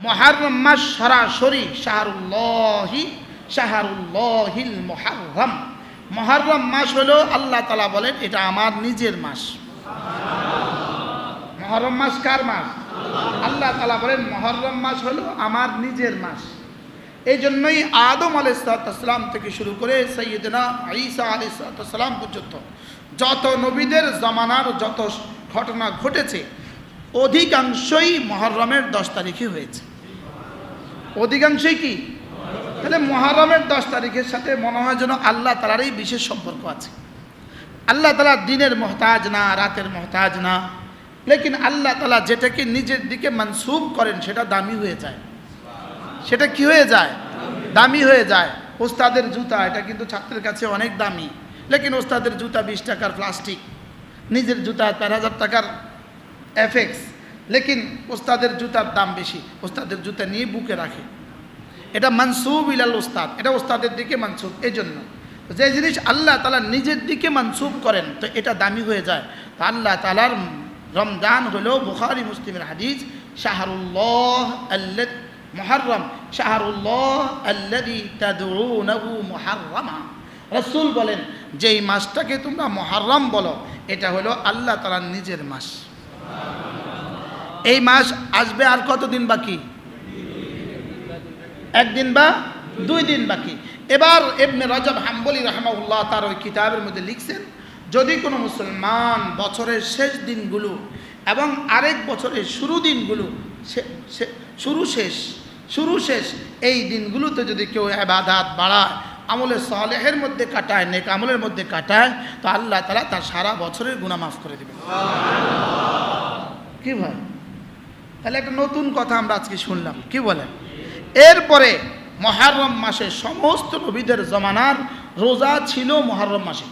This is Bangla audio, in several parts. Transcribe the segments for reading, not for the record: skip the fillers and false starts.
মুহররম মাস সরাসরি শাহরুল্লাহিল মুহররম। মুহররম মাস হলো আল্লাহ তাআলা বলেন এটা আমার নিজের মাস। মুহররম মাস কার মাস? আল্লাহ তাআলা বলেন মুহররম মাস হলো আমার নিজের মাস। এই জন্যই আদম আলাইহিসসালাম থেকে শুরু করে সাইয়্যিদনা ঈসা আলাইহিসসালাম পর্যন্ত যত নবীদের জামানার যত ঘটনা ঘটেছে অধিকাংশই মুহররমের 10 তারিখে হয়েছে। অধিকাংশই কি? তাহলে মুহররমের 10 তারিখের সাথে মনে হয় যেন আল্লাহ তাআলারই বিশেষ সম্পর্ক আছে। আল্লাহ তাআলা দিনের মহতাজ না, রাতের মহতাজ না, লেকিন আল্লাহ তাআলা যেটাকে নিজের দিকে মানসুব করেন সেটা দামি হয়ে যায়। সেটা কি হয়ে যায়? দামি হয়ে যায়। ওস্তাদের জুতা এটা কিন্তু ছাত্রের কাছে অনেক দামি, লেকিন ওস্তাদের জুতা 20 টাকার প্লাস্টিক, নিজের জুতা 4000 টাকার এফএক্স, লেকিন ওস্তাদের জুতার দাম বেশি, ওস্তাদের জুতা নিয়ে বুকে রাখে। এটা মানসুব ইলাল ওস্তাদ, এটা ওস্তাদের দিকে মানসুব। এই জন্য যে জিনিস আল্লাহ তাআলা নিজের দিকে মানসুব করেন তো এটা দামি হয়ে যায়। তো আল্লাহ তাআলার রমজান হলো বুখারী মুসলিমের হাদিস, শাহরুল্লাহ আল্লাযী মুহররম শাহরুল্লাহ আল্লাযী তাদউনাহু মুহররমা। রাসূল বলেন যেই মাসটাকে তোমরা মুহররম বলো এটা হলো আল্লাহ তাআলার নিজের মাস। এই মাস আসবে আর কতদিন বাকি? একদিন বা 2 দিন বাকি। এবার ইবনে রজব হাম্বলি রাহিমাহুল্লাহ তার ওই কিতাবের মধ্যে লিখছেন যদি কোনো মুসলমান বছরের শেষ দিনগুলো এবং আরেক বছরের শুরু দিনগুলো শুরু শেষ এই দিনগুলোতে যদি কেউ ইবাদত বাড়ায়, আমলে সালেহের মধ্যে কাটায়, নেক আমলের মধ্যে কাটায়, তো আল্লাহ তাআলা তার সারা বছরের গুনাহ মাফ করে দেবেন। কি ভাই? তাহলে একটা নতুন কথা আমরা আজকে শুনলাম। কি বলেন? এরপরে মুহররম মাসে সমস্ত নবীদের জমানার রোজা ছিল। মুহররম মাসে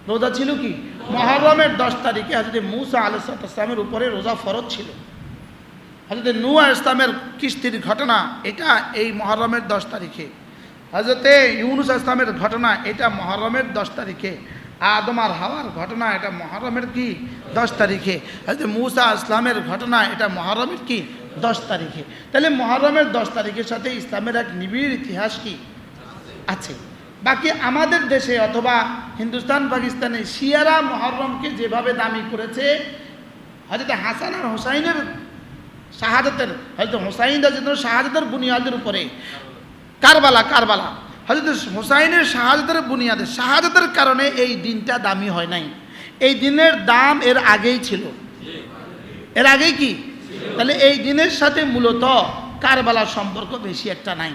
রোজা ছিল কি? মুহররমের 10 তারিখে হযরত মূসা আলাইহিস সালামের উপরে রোজা ফরজ ছিল। হযরত নূহ আলাইহিস সালামের কিস্তির ঘটনা এটা এই মুহররমের 10 তারিখে। হযরত ইউনূস আলাইহিস সালামের ঘটনা এটা মুহররমের 10 তারিখে। আদম আর হাওয়ার ঘটনা এটা মুহররমের কি 10 তারিখে। হযরত মূসা আলাইহিস সালামের ঘটনা এটা মুহররমের কি 10 তারিখে। তাহলে মুহররমের 10 তারিখের সাথে ইসলামের এক নিবিড় ইতিহাস কি আছে। বাকি আমাদের দেশে অথবা হিন্দুস্তান পাকিস্তানে শিয়ারা মুহররমকে যেভাবে দামি করেছে, হযরত হাসান আর হুসাইনের শাহাদাতের, হযরত হুসাইন রাদিয়াল্লাহু শাহাদাতের বুনিয়াদের উপরে কারবালা হযরত হুসাইনের শাহাদাতের বুনিয়াদে শাহাদাতের কারণে এই দিনটা দামি হয় নাই। এই দিনের দাম এর আগেই ছিল। এর আগেই কি? তাহলে এই দিনের সাথে মূলত কারবালার সম্পর্ক বেশি একটা নাই।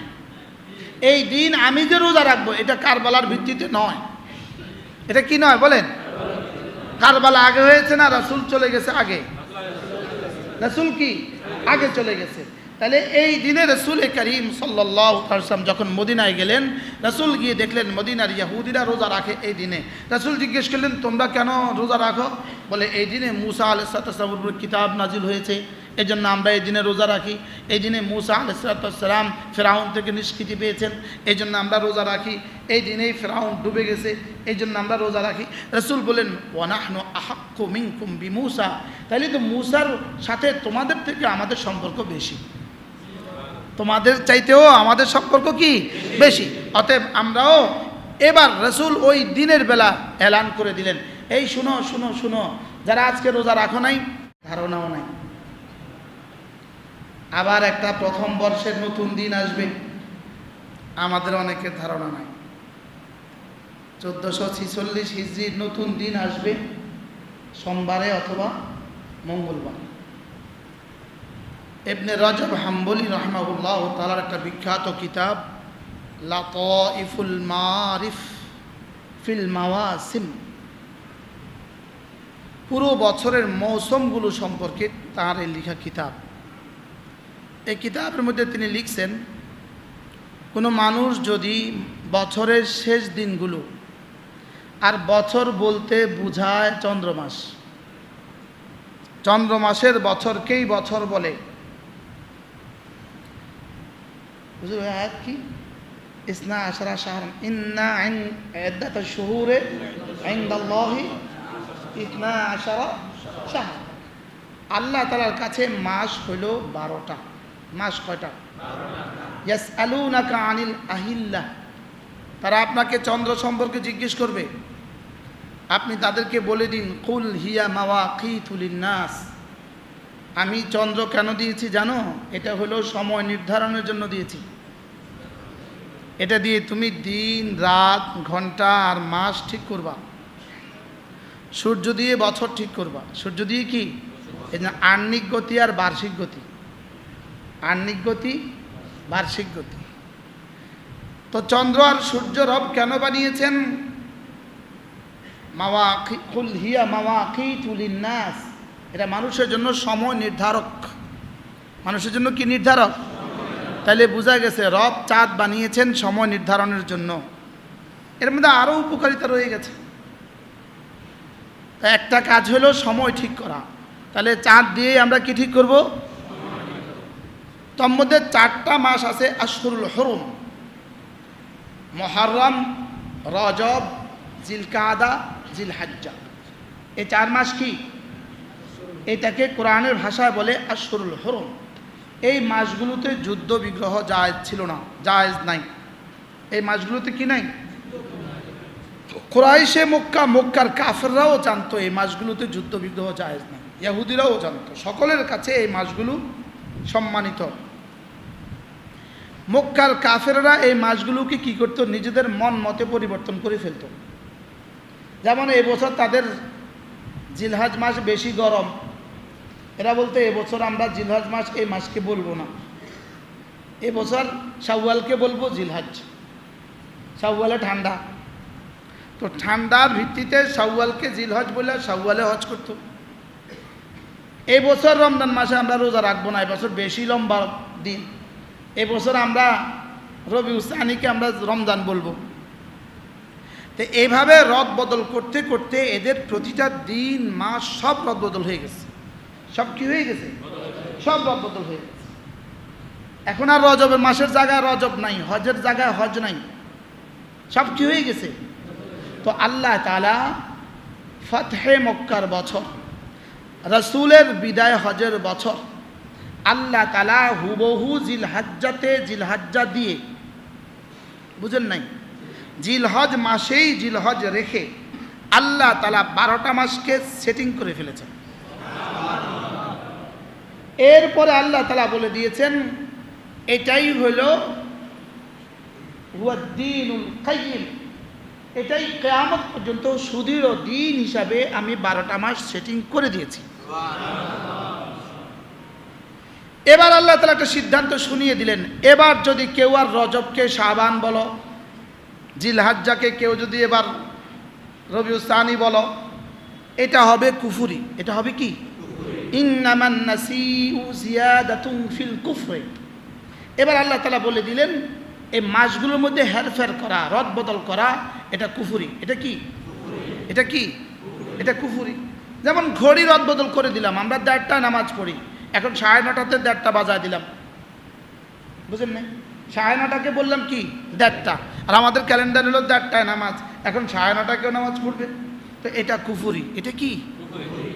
এই দিন আমি যে রোজা রাখবো এটা কারবালার ভিত্তিতে নয়। এটা কি নয় বলেন? কারবালা আগে হয়েছে না রাসূল চলে গেছে আগে? রাসূল কি আগে চলে গেছে। তাহলে এই দিনে রাসূল করিম সাল্লাল্লাহু আলাইহি ওয়াসাল্লাম যখন মদিনায় গেলেন, রাসূল গিয়ে দেখলেন মদিনার ইহুদিরা রোজা রাখে এই দিনে। রাসূল জিজ্ঞেস করলেন তোমরা কেন রোজা রাখো? বলে এই দিনে মূসা আলাইহিস সালামের উপর কিতাব নাজিল হয়েছে, এই জন্য আমরা এই দিনে রোজা রাখি। এই দিনে মূসা আলাইহিস সালাম ফেরাউন থেকে নিষ্কৃতি পেয়েছেন, এই জন্য আমরা রোজা রাখি। এই দিনেই ফেরাউন ডুবে গেছে, এই জন্য আমরা রোজা রাখি। রাসূল বলেন ওয়া নাহনু আহাক্কু মিনকুম বিমূসা, তাহলে তো মূসার সাথে তোমাদের থেকে আমাদের সম্পর্ক বেশি, তোমাদের চাইতেও আমাদের সম্পর্ক কি বেশি। অতএব আমরাও এবার রাসূল ওই দিনের বেলা এলান করে দিলেন এই শুনো শুনো শুনো, যারা আজকে রোজা রাখো নাই, ধারণাও নাই, আবার একটা প্রথম বর্ষের নতুন দিন আসবে, আমাদের অনেকের ধারণা নাই। 1446 হিজরির নতুন দিন আসবে সোমবারে অথবা মঙ্গলবারে। ইবনে রজব হাম্বলি রাহিমাহুল্লাহ তাআলার একটা বিখ্যাত কিতাব লাতাইফুল মারিফ ফিল মাওয়াসিম, পুরো বছরের মৌসুমগুলো সম্পর্কে তার এই লেখা কিতাব। এই কিতাবের মধ্যে তিনি লিখছেন কোনো মানুষ যদি বছরের শেষ দিনগুলো, আর বছর বলতে বোঝায় চন্দ্রমাস, চন্দ্রমাসের বছরকেই বছর বলে। বুঝলো আয়াত কি? ইসনা আশরা শাহরান ইন্না ইদ্দাত আশ-শুহুরি ইনদাল্লাহি ইসনা আশরা শাহর। আল্লাহ তাআলার কাছে মাস হইল 12টা। মাস কয়টা? ইয়াসআলুনাকা আনিল আহিল্লাহ, তারা আপনাকে চন্দ্র সম্পর্কে জিজ্ঞেস করবে, আপনি তাদেরকে বলে দিন কুল হিয়া মাওয়াকিতু লিন্নাস, আমি চন্দ্র কেন দিয়েছি জানো? এটা হলো সময় নির্ধারণের জন্য দিয়েছি। এটা দিয়ে তুমি দিন রাত ঘন্টা আর মাস ঠিক করবা, সূর্য দিয়ে বছর ঠিক করবা। সূর্য দিয়ে কি? এই যে আহ্নিক গতি আর বার্ষিক গতি, আহ্নিক গতি বার্ষিক গতি। তো চন্দ্র আর সূর্য রব কেন বানিয়েছেন? কুল হিয়া মাওয়াকিতু লিন্নাস, এটা মানুষের জন্য সময় নির্ধারক। মানুষের জন্য কি নির্ধারক? তাহলে বোঝা গেছে রব চাঁদ বানিয়েছেন সময় নির্ধারণের জন্য। এর মধ্যে আরও উপকারিতা রয়ে গেছে। একটা কাজ হলো সময় ঠিক করা, তাহলে চাঁদ দিয়ে আমরা কি ঠিক করব? তার মধ্যে 4টা মাস আছে আশহুরুল হুরুম, মুহররম, রজব, জিলকাদা, জিলহজ্জা। এই 4 মাস কি? এটাকে কোরআনের ভাষায় বলে আশহুরুল হুরুম। এই মাসগুলোতে যুদ্ধ বিগ্রহ জায়েজ ছিল না, জায়েজ নাই। এই মাসগুলোতে কি নাই? কুরাইশে মক্কা, মক্কার কাফেররাও জানতো এই মাসগুলোতে যুদ্ধ বিগ্রহ জায়েজ নাই, ইহুদিরাও জানতো। সকলের কাছে এই মাসগুলো সম্মানিত। মক্কার কাফেররা এই মাসগুলোকে কি করতো? নিজেদের মন মতে পরিবর্তন করে ফেলতো। যেমন এই বছর তাদের জিলহজ মাস বেশি গরম, এরা বলতে এবছর আমরা জিলহজ মাস এই মাসকে বলবো না, এবছর শাওয়ালকে বলবো জিলহজ। শাওয়ালে ঠান্ডা, তো ঠান্ডার ভিত্তিতে শাওয়ালকে জিলহজ বলে শাওয়ালে হজ করতো। এই বছর রমজান মাসে আমরা রোজা রাখবো না, এবছর বেশি লম্বা দিন, এবছর আমরা রবিউল সানিকে আমরা রমজান বলবো। তো এইভাবে রদ বদল করতে করতে এদের প্রতিটা দিন মাস সব রদ বদল হয়ে গেছে। সব কি হয়ে গেছে? সব রদ বদল হয়ে গেছে। এখন আর রজবের মাসের জায়গায় রজব নাই, হজের জায়গায় হজ নাই, সব কি হয়ে গেছে? তো আল্লাহ তাআলা ফতহে মক্কার বছর, রাসূলের বিদায় হজের বছর, আল্লাহ তাআলা হুবহু জিলহজ্জাতে জিলহজ্জা দিয়ে, বুঝেন নাই, জিলহজ মাসেই জিলহজ রেখে আল্লাহ তাআলা 12টা মাসকে সেটিং করে ফেলেছেন। এরপরে আল্লাহ তাআলা বলে দিয়েছেন এটাই হলো হুয়াদ্দীনুল কাইয়িম, এটাই কিয়ামত পর্যন্ত সুদৃঢ় দিন হিসাবে আমি 12টা মাস সেটিং করে দিয়েছি। এবার আল্লাহ তাআলা একটা সিদ্ধান্ত শুনিয়ে দিলেন, এবার যদি কেউ আর রজবকে শাবান বলো, জিলহজ্জাকে কেউ যদি এবার রবিউল সানি বলো, এটা হবে কুফরি। এটা হবে কি? ইন্নামান নাসিউ জিয়াদাতুন ফিল কুফরি। এবার আল্লাহ তাআলা বলে দিলেন এই মাসগুলোর মধ্যে হেরফের করা, রদ বদল করা, এটা কুফরি। এটা কি? এটা কি? এটা কুফরি। যেমন ঘড়ি রদ বদল করে দিলাম, আমরা 1:30টায় নামাজ পড়ি, এখন 9:30টাতে 1:30টা বাজায় দিলাম, বুঝেন না? 9:30টাকে বললাম কি 1:30টা, আর আমাদের ক্যালেন্ডার হলো 1:30টায় নামাজ, এখন 9:30টাকেও নামাজ পড়বে, তো এটা কুফরি। এটা কি?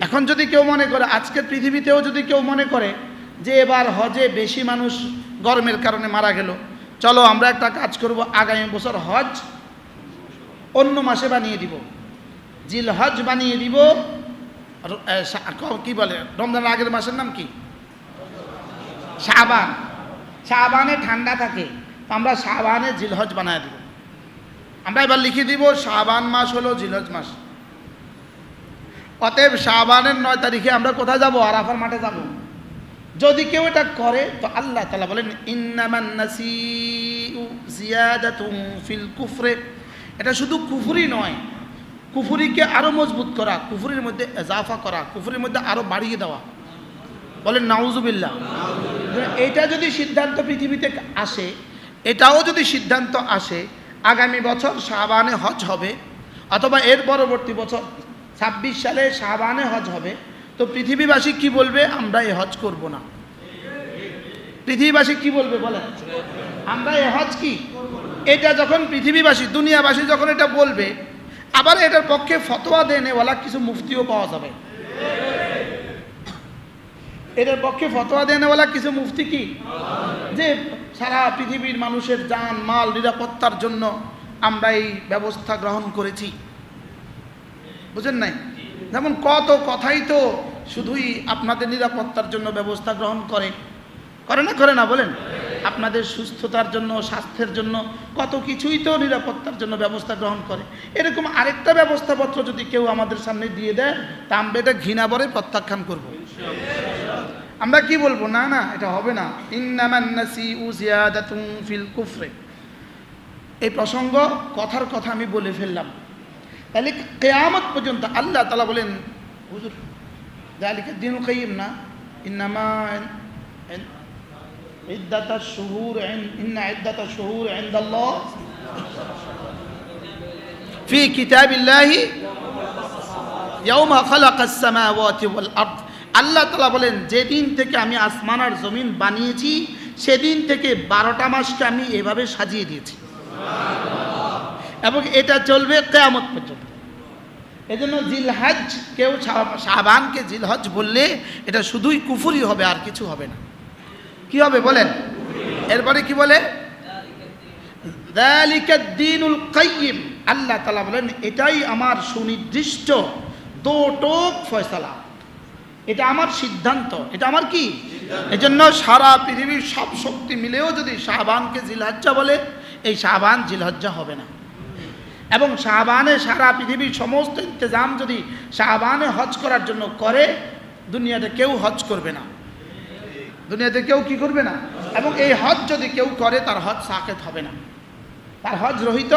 এখন যদি কেউ মনে করে, আজকের পৃথিবীতেও যদি কেউ মনে করে যে এবার হজে বেশি মানুষ গরমের কারণে মারা গেল, চলো আমরা একটা কাজ করব, আগামী বছর হজ অন্য মাসে বানিয়ে দিব, জিলহজ বানিয়ে দিব। কি বলে রমজানের আগের মাসের নাম কি? শাবান। শাবানে ঠান্ডা থাকে, তো আমরা শাবানে জিলহজ বানিয়ে দিব। আমরা এবার লিখে দিব শাবান মাস হলো জিলহজ মাস। অতএব শাবানের 9 তারিখে আমরা কোথায় যাব? আরাফার মাঠে যাব। যদি কেউ এটা করে তো আল্লাহ তাআলা বলেন ইন্নামান নাসিউ জিয়াদাতুন ফিল কুফরে। এটা শুধু কুফরি নয়, কুফরিকে আরো মজবুত করা, কুফরির মধ্যে ইজাফা করা, কুফরির মধ্যে আরো বাড়িয়ে দেওয়া। বলেন নাউজুবিল্লাহ। এটা যদি সিদ্ধান্ত পৃথিবীতে আসে, এটাও যদি সিদ্ধান্ত আসে আগামী বছর শাবানে হজ হবে, অথবা এর পরবর্তী বছর 26 সালে শাবানে হজ হবে, তো পৃথিবীবাসী কি বলবে? আমরা এই হজ করব না। পৃথিবীবাসী কি বলবে বলেন? আমরা এই হজ কি? এটা যখন পৃথিবীবাসী, দুনিয়াবাসী যখন এটা বলবে, আবার এটার পক্ষে ফতোয়া দেনেওয়ালা কিছু মুফতিও পাওয়া যাবে। এটার পক্ষে ফতোয়া দেনেওয়ালা কিছু মুফতি কি যে সারা পৃথিবীর মানুষের জান মাল নিরাপত্তার জন্য আমরা এই ব্যবস্থা গ্রহণ করেছি, বুঝেন নাই? যেমন কত কথাই তো শুধুই আপনাদের নিরাপত্তার জন্য ব্যবস্থা গ্রহণ করে না বলেন? আপনাদের সুস্থতার জন্য, স্বাস্থ্যের জন্য কত কিছুই তো নিরাপত্তার জন্য ব্যবস্থা গ্রহণ করে। এরকম আরেকটা ব্যবস্থাপত্র যদি কেউ আমাদের সামনে দিয়ে দেয় তা আমরা এটা ঘৃণা ভরে প্রত্যাখ্যান করব। আমরা কি বলবো? না না, এটা হবে না। ইন্নামান নাসিউ জিয়াদাতুন ফিল কুফরে। এই প্রসঙ্গ কথার কথা আমি বলে ফেললাম। তাহলে কিয়ামত পর্যন্ত আল্লাহ তাআলা বলেন, হুজুর যালিকা দিনুল কাইয়িম না, ইন্নামা ইদ্দাতাশ শুহুর ইন্না ইদ্দাতাশ শুহুর ইনদাল্লাহ ফি কিতাবিল্লাহি ইয়াওমা খালাকাস সামাওয়াতি ওয়াল আরদ। আল্লাহ তাআলা বলেন, যেদিন থেকে আমি আসমান আর জমিন বানিয়েছি সেদিন থেকে 12টা মাসকে আমি এভাবে সাজিয়ে দিয়েছি, এবং এটা চলবে কিয়ামত পর্যন্ত। এজন্য জিলহজ, কেউ শাবানকে জিলহজ বললে এটা শুধুই কুফরি হবে, আর কিছু হবে না। কি হবে বলেন? এরপরে কি বলে? যালিকা দ্বীনুল কাইয়িম। আল্লাহ তাআলা বলেন, এটাই আমার সুনির্দিষ্ট দোটোক ফয়সালা, এটা আমার সিদ্ধান্ত, এটা আমার কি। এজন্য সারা পৃথিবীর সব শক্তি মিলেও যদি শাবানকে জিলহজ্জা বলে, এই শাবান জিলহজ্জা হবে না। এবং শাবানে সারা পৃথিবীর সমস্ত ইন্তজাম যদি শাবানে হজ করার জন্য করে, দুনিয়াতে কেউ হজ করবে না, দুনিয়াতে কেউ কি করবে না। এবং এই হজ যদি কেউ করে তার হজ সাকেত হবে না, তার হজ রহিত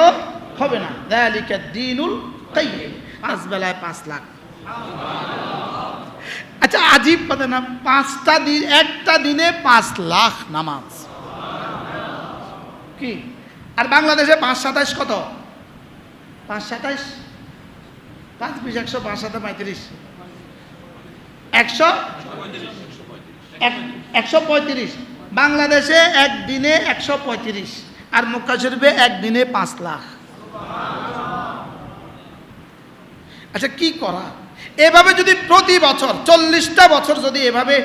হবে না। যালিকা দ্বীনুল কাইয়িম। 5 বেলায় 5 লাখ। আচ্ছা, আজীব কথা না? 5টা দিন, একটা দিনে 5 লাখ নামাজ। কি? আর বাংলাদেশে 5 27 কত? 5 27 5 20 100 5 7 35 135। বাংলাদেশে একদিনে 135, আর মক্কা শরীফে একদিনে 5 লাখ। আচ্ছা, কি করা? এভাবে যদি প্রতি বছর 40টা বছর যদি এভাবে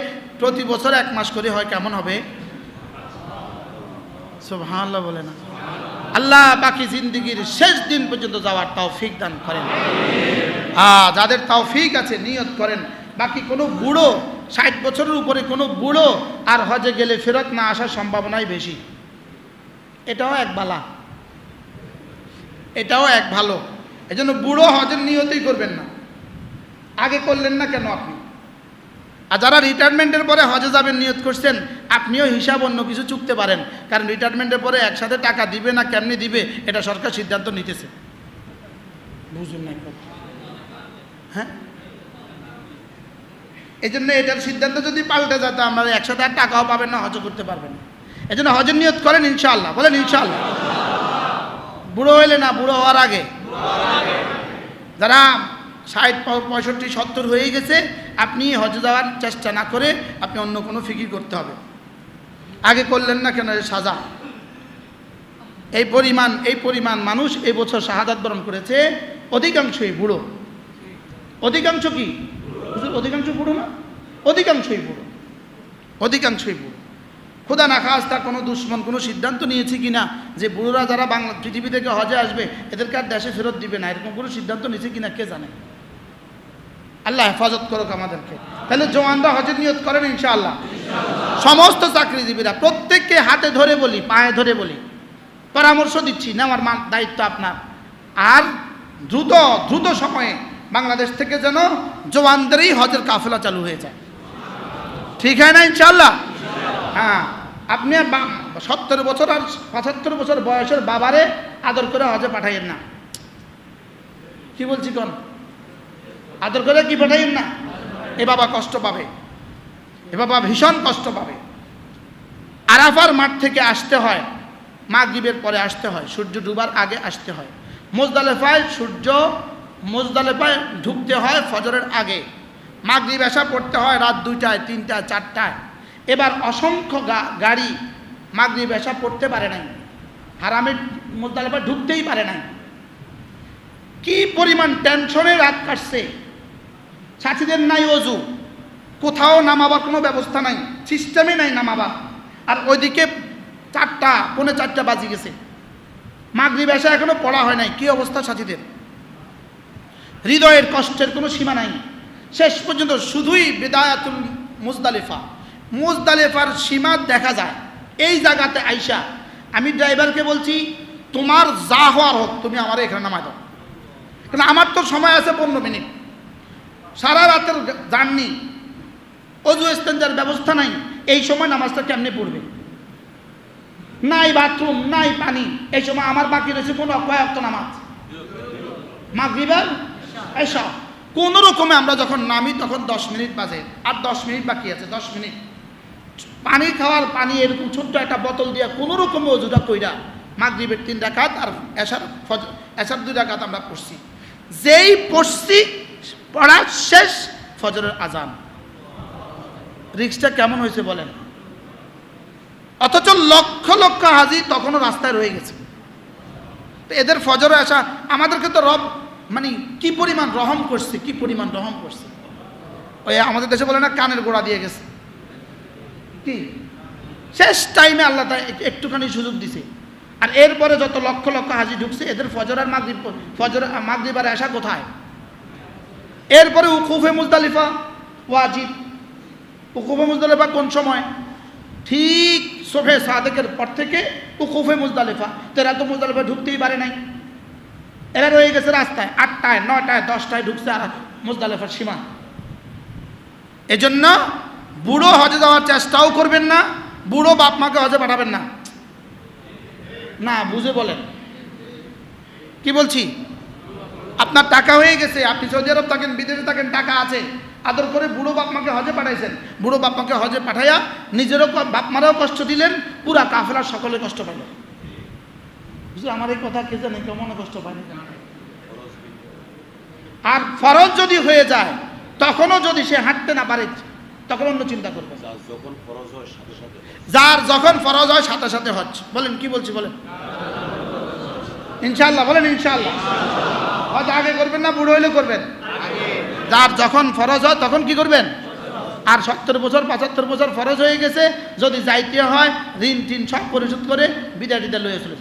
প্রতি বছর 1 মাস করে হয়, কেমন হবে? সুবহানাল্লাহ বলে না? আল্লাহ বাকি জিন্দেগির শেষ দিন পর্যন্ত যাওয়ার তৌফিক দান করেন। যাদের তৌফিক আছে নিয়ত করেন। বাকি কোনো বুড়ো, 60 বছরের উপরে কোনো বুড়ো আর হজে গেলে ফেরত না আসার সম্ভাবনাই বেশি। এটাও এক বালা, এটাও এক ভালো। এজন্য বুড়ো হজের নিয়তই করবেন না। আগে করলেন না কেন আপনি? আর যারা রিটায়ারমেন্টের পরে হজে যাবেন নিয়ত করছেন, আপনিও হিসাব অন্য কিছু চুকতে পারেন, কারণ রিটায়ারমেন্টের পরে একসাথে টাকা দিবে না কেমনি দিবে এটা সরকার সিদ্ধান্ত নিতেছে। বুঝুন না? হ্যাঁ, এই জন্য এটার সিদ্ধান্ত যদি পাল্টে যেত, আমরা একসাথে আর টাকাও পাবেন না, হজও করতে পারবেন না। এই জন্য হজের নিয়ত করেন ইনশাআল্লাহ। বলেন ইনশাআল্লাহ। বুড়ো হইলে না, বুড়ো হওয়ার আগে। যারা 60 65 70 হয়ে গেছে, আপনি হজে যাওয়ার চেষ্টা না করে আপনি অন্য কোনো ফিকির করতে হবে। আগে করলেন না কেন? সাজা। এই পরিমাণ মানুষ এই বছর শাহাদাত বরণ করেছে, অধিকাংশই বুড়ো। অধিকাংশ কি? অধিকাংশ বুড়ো না? অধিকাংশই বুড়ো। খোদা না খাস্তা কোনো দুশ্মন কোনো সিদ্ধান্ত নিয়েছে কিনা যে বুড়োরা যারা বাংলা পৃথিবী থেকে হজে আসবে এদেরকে আর দেশে ফেরত দিবে না, এরকম কোনো সিদ্ধান্ত নিয়েছে কিনা কে জানে। আল্লাহ হেফাজত করুক আমাদেরকে। তাহলে জওয়ানরা হজের নিয়ত করেন ইনশাআল্লাহ। সমস্ত চাকরিজীবীরা প্রত্যেককে হাতে ধরে বলি, পায়ে ধরে বলি, পরামর্শ দিচ্ছি, নেওয়ার দায়িত্ব আপনার। আর দ্রুত সময়ে বাংলাদেশ থেকে যেন জওয়ানদেরই হজের কাফেলা চালু হয়ে যায়। ঠিক হয় না ইনশাআল্লাহ? হ্যাঁ, আপনি 70 বছর আর 75 বছর বয়সের বাবারে আদর করে হজে পাঠাইয়েন না। কি বলছি কোন? আদর করে কি পাঠাইয়েন না? এ বাবা কষ্ট পাবে, এ বাবা ভীষণ কষ্ট পাবে। আরাফার মাঠ থেকে আসতে হয়, মাগরিবের পরে আসতে হয়, সূর্য ডুবার আগে আসতে হয়। মুজদালেফায় ঢুকতে হয় ফজরের আগে। মাগরিব এশা পড়তে হয় রাত 2টায় 3টায় 4টায়। এবার অসংখ্য গাড়ি মাগরিব এশা পড়তে পারে নাই, হারামের মুজদালেফায় ঢুকতেই পারে নাই। কি পরিমাণ টেনশনে রাত কাটছে। সাথীদের নাই অজু, কোথাও নামাবার কোনো ব্যবস্থা নাই, সিস্টেমই নাই নামাবার। আর ওইদিকে 4টা, পৌনে 4টা বাজি গেছে, মাগরিব এসা এখনো পড়া হয় নাই। কি অবস্থা সাথীদের? হৃদয়ের কষ্টের কোনো সীমা নাই। শেষ পর্যন্ত শুধুই বিদায়াতুল মুজদালিফা, মুজদালিফার সীমা দেখা যায় এই জায়গাতে আইসা। আমি ড্রাইভারকে বলছি, তোমার যা হওয়ার হোক তুমি আমার এখানে নামায় দাও, কারণ আমার তো সময় আছে 15 মিনিট। সারা রাতের জার্নি, অজু ইস্তেঞ্জার ব্যবস্থা নাই, এই সময় নামাজটা কেমনে পড়বে? নাই বাথরুম, নাই পানি, এই সময় আমার বাকি রয়েছে কোনো কয়েকটা নামাজ, মাগরিবের এসা। কোন রকমে আমরা যখন নামি তখন 10 মিনিট বাজে, আর 10 মিনিট বাকি আছে, 10 মিনিট পানি খাওয়ার, পানি এরকম ছোট্ট একটা বোতল দিয়ে কোনো রকমে অজুটা কইরা মাগরিবের 3 রাকাত আর এশার 2 রাকাত আমরা পড়ছি। যেই পড়ছি পড়া শেষ, ফজরের আজান। রিক্সটা কেমন হয়েছে বলেন? অথচ লক্ষ লক্ষ হাজি তখনও রাস্তায় রয়ে গেছে। তো এদের ফজরে আসা আমাদেরকে তো রব মানে কি পরিমাণ রহম করছে, কি পরিমাণ রহম করছে। ওই আমাদের দেশে বলে না, কানের গোড়া দিয়ে গেছে। কি শেষ টাইমে আল্লাহ একটুখানি সুযোগ দিছে। আর এরপরে যত লক্ষ লক্ষ হাজি ঢুকছে, এদের ফজর আর মাগরিব আর এশা কোথায়? এরপরে উকুফে মুজদালিফা ওয়াজিব। উকুফে মুজদালিফা কোন সময়? ঠিক সুবহে সাদেকের পর থেকে উকুফে মুজদালিফা। এরা তো মুজদালিফা ঢুকতেই পারে নাই, এরা রয়ে গেছে রাস্তায়। 8টায়, 9টায়, 10টায় ঢুকছে আর মুজদালিফার সীমা। এজন্য বুড়ো হজে যাওয়ার চেষ্টাও করবেন না, বুড়ো বাপ মাকে হজে পাঠাবেন না। না বুঝে বলেন কি বলছি? আপনার টাকা হয়ে গেছে, আপনি সৌদি আরব থাকেন, বিদেশে থাকেন, টাকা আছে, আদর করে বুড়ো বাপ মাকে হজে পাঠাইছেন। বুড়ো বাপ মাকে হজে পাঠাইয়া নিজেরও বাপ মারাও কষ্ট দিলেন, পুরা কাফেলার সকলে কষ্ট পাইল। বুঝলি আমার এই কথা কে জানে, কেমন কষ্ট পায়নি কেন? আর ফরজ যদি হয়ে যায়, তখনও যদি সে হাঁটতে না পারে, তখন অন্য চিন্তা করবে। যার যখন ফরজ হয় সাথে সাথে হজ। বলেন কি বলছি বলেন? ইনশাআল্লাহ বলেন ইনশাআল্লাহ। হজ আগে করবেন না বুড়ো হইলে করবেন? যার যখন ফরজ হয় তখন কি করবেন? আর 70 বছর 75 বছর ফরজ হয়ে গেছে, যদি যাইতে হয় ঋণ টিন সব পরিশোধ করে বিদায় টিদা লয়ে চলে